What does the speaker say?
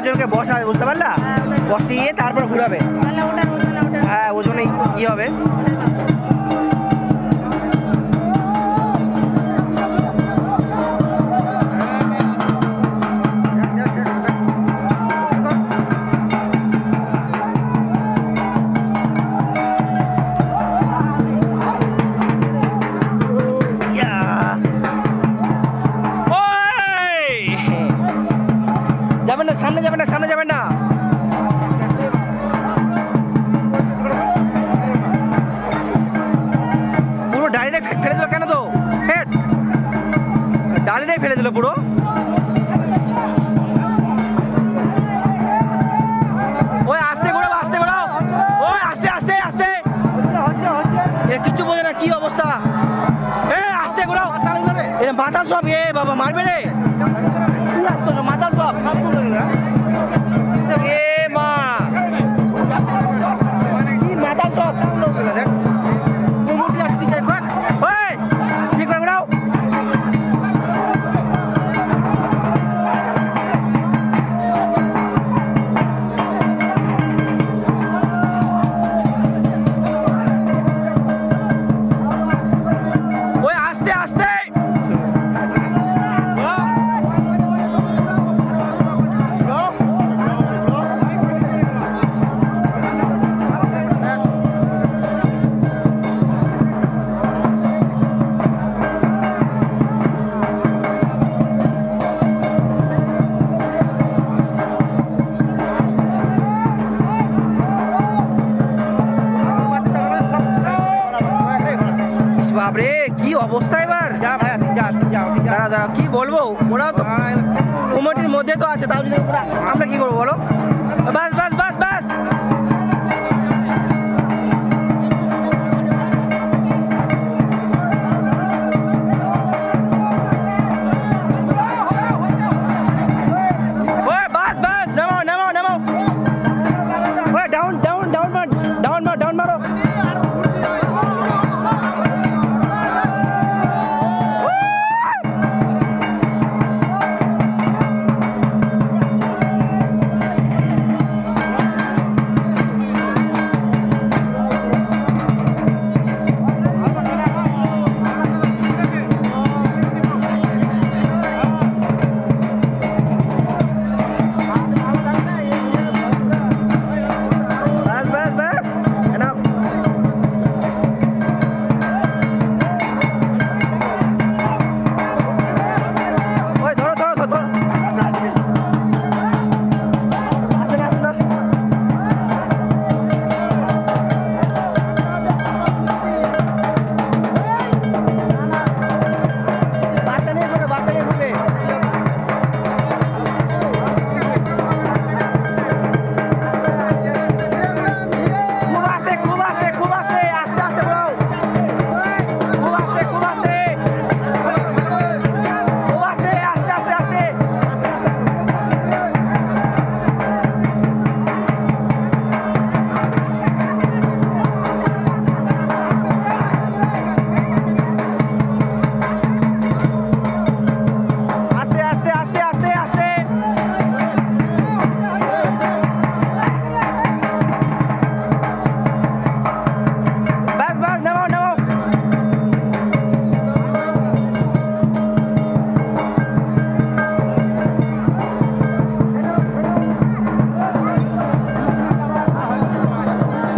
চারজনকে বসাবে, বুঝতে পারলা? বসিয়ে তারপর ঘুরাবে। হ্যাঁ, ওজনে কি হবে? যাবেন না, সামনে যাবেন না, সামনে যাবেন না। পুরো ডালিটাই ফেলে দিল কেন? তো হেড ডালিটাই ফেলে দিল পুরো। ওই আস্তে ঘোরাও, আস্তে ঘোরাও, ওই আস্তে আস্তে আস্তে। এ কিচ্ছু বোঝে না, কি অবস্থা। এ আস্তে ঘোরাও, এ মাথাল সব। এ বাবা মারবে রে, কি আসতো না মাথাল সব। এ মা, কি মাথাল সব। ওই ঠিক করে ঘোরাও। ওই আস্তে আস্তে। বাপরে কি অবস্থা এবার। দাঁড়া দাঁড়া, কি বলবো, ওরা তো কমিটির মধ্যে তো আছে, তাও যদি আমরা কি করবো বলো। বাস